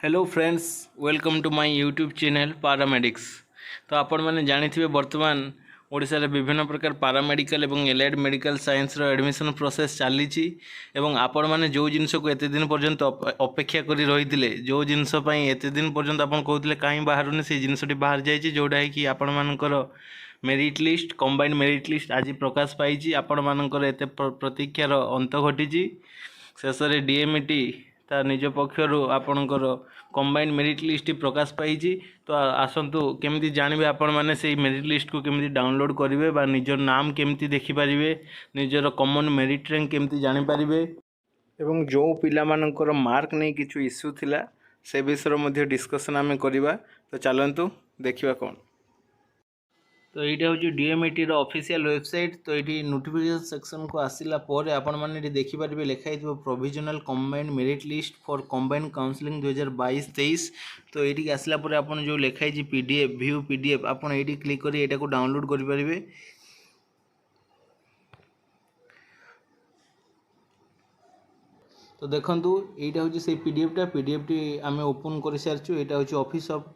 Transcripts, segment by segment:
Hello friends, welcome to my YouTube channel paramedics. तो आपण मैंने जानी बर्तमान ओडिशा रे विभिन्न प्रकार पारामेडिकल एवं एलाइड मेडिकल साइंस रो एडमिशन प्रोसेस चली एवं आपण मैंने जो जिनस को एते दिन पर्यंत अपेक्षा करी रही जो जिनस एते दिन पर्यंत आपण कहते कहीं बाहर से जिनसटी बाहर जाइए जोटा कि आपण मानकर merit list combined merit list आज प्रकाश पाई आपण मानकर एते प्रतीक्षार अंत घटी शेष में डीएमईटी ता निज पक्षर आपणकर कंबाइंड मेरिट लिस्ट प्रकाश पाई। तो आसतु केमी जानवे आपण मैंने से मेरिट लिस्ट को केमी डाउनलोड करेंगे बा निजर नाम केमी देखिपारे निजर कॉमन मेरिट रैंक केमी जानीपारे एवं जो पिला मानकर मार्क नहीं किछु इश्यू थिला से विषय डिस्कसन आम करवा। तो चलतु देखा कौन। तो यहाँ हूँ डीएमईटी ऑफिशियल वेबसाइट। तो ये नोटिफिकेशन सेक्शन को आसला आपण मैंने देखिपारे लिखाई provisional combined merit list for combined counselling 2022-23। तो ये आसला आपन जो लिखाई पीडीएफ व्यू पीडीएफ आपन ये क्लिक कर यहाँ को डाउनलोड करेंगे। तो देखो यहाँ हूँ से पीडीएफ टी आम ओपन कर सारी। यहाँ हूँ office of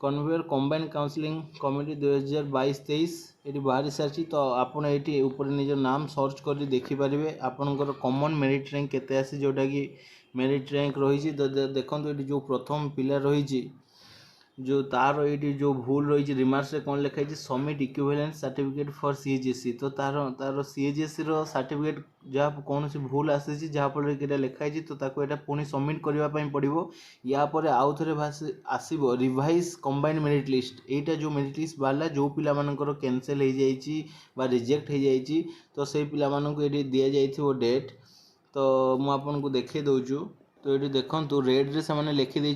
conveyor combined counselling committee 2022-23 ये बाहरी सारी। तो आपड़ ये ऊपर निज नाम सर्च कर देखिपारे आपंकर कॉमन मेरिट रैंक केते आसी जोटा कि मेरिट रैंक रही। तो देखो ये जो प्रथम पिला रही जो तार ये जो भूल रही रिमार्क्स रे कौन लिखाई सबमिट इक्विवेलेंट सर्टिफिकेट फॉर सीएचएससी। तो तार तार सीएचएससी रो सर्टिफिकेट जहाँ कौन सी भूल आसी जहाँफल कि लिखाई तो यहाँ पुणी सबमिट करने पड़ो। या पर आउ थे आसब रिवाइज कंबाइंड मेरिट लिस्ट। यहाँ जो मेरिट लिस्ट बाहर जो पिला मानकर कैंसल हो जाए रिजेक्ट हो जाए तो से पिला मानक ये दि जाइए डेट। तो मुझे देखे दूचु। तो ये देखो रेड रे से लिखिदे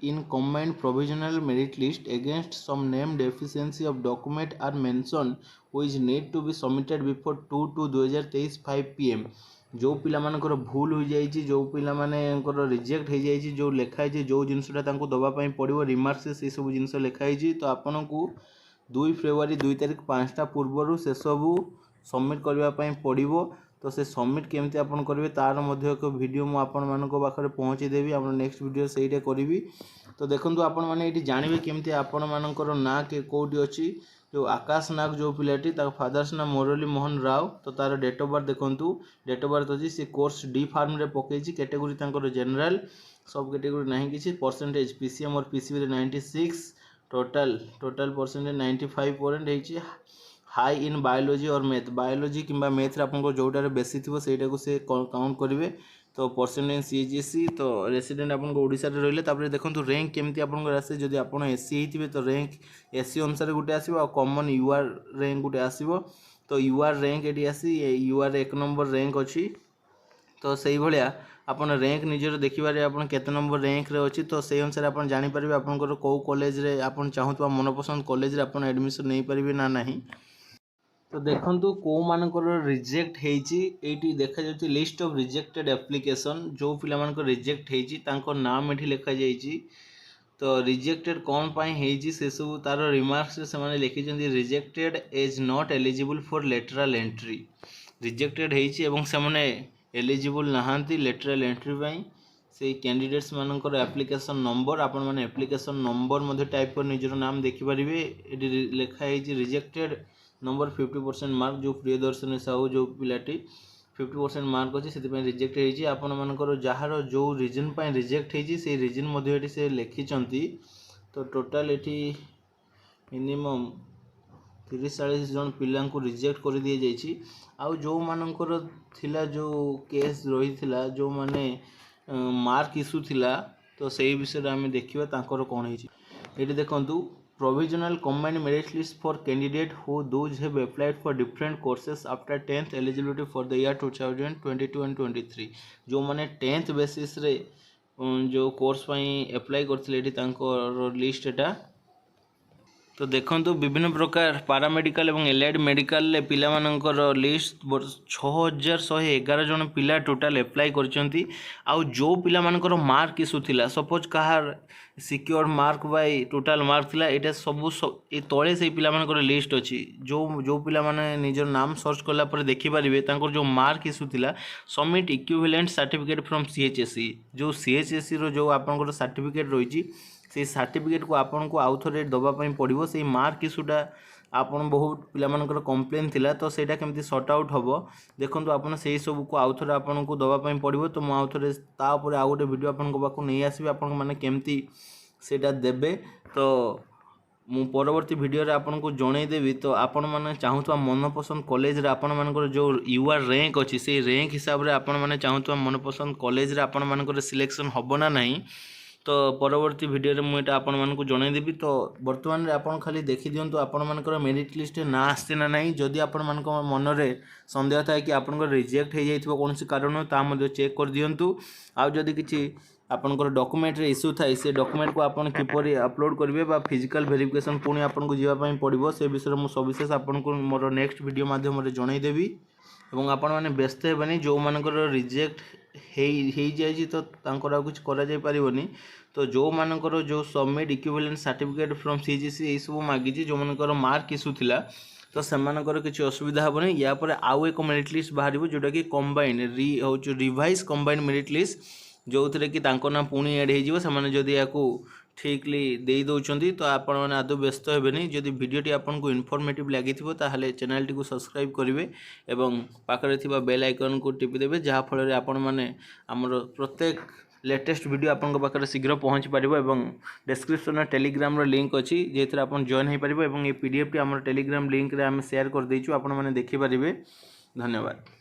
in combined provisional merit list against some name deficiency of document are mention which need to be submitted before 2/2/2023 5 PM। जो पिला मानकर भूल हो जाए जो पिला मानकर रिजेक्ट हो जाए जो लिखाई जो जिनसटा दवापाई पड़ो रिमार्क्स से सब जिन लिखाई। तो आपन को 2 फेब्रुआरी 2 तारिख 5टा पूर्वर से सबू सबमिट करने पड़ो। तो से सबमिट केमती आपन करेंगे तार मध्य एक वीडियो मु आपण मानक पाखरे पहुँचेदेवी आप नेक्स्ट वीडियो से करी। तो देखो आपण मैंने ये जानवे केमती आपण मानकर ना के कौटी अच्छी जो आकाश नाग जो पिलाटी फादर्स ना मुरली मोहन राव। तो तार डेट ऑफ बर्थ देखो डेट ऑफ बर्थ अच्छी सी कोर्स डी फार्म रे पकई कैटेगोरी जनरल सब कैटेगोरी ना कि परसेंटेज पीसीएम और PCB 96 total percentage 95% high in biology और मैथ बायोलॉजी कि मैथ आपको जोटार बेसी थी से काउंट करेंगे। तो परसेंटेज सीएचएससी तो रेसिडेंट आपको ओडिशा रे रहिले देखो रैंक केमती आपको आसे जदि आप एससी होते तो रैंक एससी अनुसार गोटे आसो कॉमन यूआर रैंक गोटे आसो। तो यूआर रैंक ये आसी यूआर 1 नंबर रैंक अच्छी। तो से भाया आपन रैंक निजर देखिए आप केते नंबर रैंक रे अच्छी। तो से अनुसार आप जानीपारे आपंकर कौ कॉलेज रे आप चाहूँ मनपसंद कॉलेज रे आप एडमिशन नहीं पारे ना नहीं। तो देखो कौ मानकर रिजेक्ट होती देखा जाए लिस्ट ऑफ रिजेक्टेड एप्लिकेशन जो पिला मानकर रिजेक्ट होती नाम ये लिखा जाइए। तो रिजेक्टेड कौन पाई है से सब तार रिमार्क्स से लिखिं rejected as not eligible for lateral entry rejected होने एलिजिबल नहांती लेटरल एंट्री पाई से कैंडिडेट्स मानकर एप्लिकेशन नंबर आपण मैंने एप्लिकेशन नंबर टाइप कर निजर नाम देखिपारे ये लिखाई रिजेक्टेड नंबर 50% मार्क जो प्रियदर्शनी साहू जो पिलाटी 50% मार्क अच्छे से रिजेक्ट होती आपण मानकर जार जो रिजन पर रिजेक्ट होती रिजन से लिखिं। तो टोटाल ये मिनिमम 30-40 जन पिला रिजेक्ट कर दी जाइए। आउ जो मानकर थिला जो केस रही थिला जो माने मार्क इश्यू थिला तो सही विषय आम देखा कौन है। देखु provisional combined merit list for candidate who those have applied for different courses after 10th eligibility for the year 2022 and 23 जो माने 10th बेसिस रे जो कोर्स पाई अप्लाई करथिले लिस्ट एटा। तो देखंतु विभिन्न प्रकार पारामेडिकल एवं एलाइड मेडिकल पिलामानंकर लिस्ट 6111 जन पिला टोटाल एप्लाई करछंती। आउ जो पिलामानंकर मार्क इशू थिला सपोज कहार secure mark bye total mark थिला एटा सब ए तळे से पिलामानंकर लिस्ट अछि। जो पिला माने निजर नाम सर्च करला पर देखि परिबे तांकर जो मार्क इशू थिला सबमिट इक्विवेलेंट सर्टिफिकेट फ्रॉम सीएचएससी। जो सीएचएससी रो जो आपनकर सर्टिफिकेट रहिछि से सर्टिफिकेट को आपन को आउ थरे दबा पई पड़िबो। से मार्क इशूटा आपन बहुत पिलामानकर कंप्लेन थिला तो सेटा केमती सॉर्ट आउट हबो देखंतु आपन सेही सब को आउ थरे आपन को दबा पई पड़िबो। तो मु आउ थरे ता ऊपर आउ गोटे वीडियो आपन को बाकू नै आसीबे आपन माने केमती सेटा देबे। तो मु परवर्ती वीडियो रे आपन को जणै देबी। तो आपन माने चाहुतबा मनपसंद कॉलेज रे आपन मानकर जो यूआर रैंक अछि से रैंक हिसाब रे आपन माने चाहुतबा मनपसंद कॉलेज रे आपन मानकर सिलेक्शन हबो ना नाही। तो परवर्ती वीडियो रे मुझे आपण मानक जणाई देबी। तो वर्तमान रे आपण खाली देखि दियंतु आपण मानकर मेरिट लिस्ट ना आस्ते ना नहीं। जदि आपण मानक मन रे संदेह थाए कि आपण रिजेक्ट हो जाइथिबो कोनसी कारण ता मध्ये चेक कर दियंतु। आ जदि किछि आपनकर डॉक्यूमेंट रे इशू थाए से डॉक्यूमेंट को आपण किपरि अपलोड करिवे बा फिजिकल वेरिफिकेशन पुणी आपण को जीवा पई पड़िबो से विषय मु सविशेष आपण को मोर नेक्स्ट वीडियो माध्यम रे जणाई देबी। एवं आपण माने व्यस्त हेबनी जो मानकर रिजेक्ट हेई जाइछि तो तांकर आ कुछ करा जाय परिबनी। तो जो मानकर जो submit equivalent certificate from CGC ए सब मागिछि जो मानकर मार्क इशू थिला तो सेमानकर किछि असुविधा हबनी। या पर आउ एक मेरिट लिस्ट बाहरिबो जोटा कि combine revise combine merit list जो थरे कि तांको ना पुणी ऐड हे जिवो। सेमाने जदि याकू ठीकली देई दउचंती तो आपण माने आदौ व्यस्त हेबेनी। जदि वीडियोटी आपन को इन्फॉर्मेटिव लागिथिबो ताहाले चैनल टी को सब्सक्राइब करिवे एवं पाखरे थिबा बेल आइकन को टिपि देबे जहा फल रे आपण माने हमर प्रत्येक लेटेस्ट वीडियो आपन पाखरे शीघ्र पहुँच पारिबो। एवं डिस्क्रिप्शन में टेलीग्राम रो लिंक अछि जेथरे आपन जॉइन हे पारिबो एवं ए पीडीएफ टी हमर टेलीग्राम लिंक रे हम शेयर कर दैछु आपण माने देखि पारिबे। धन्यवाद।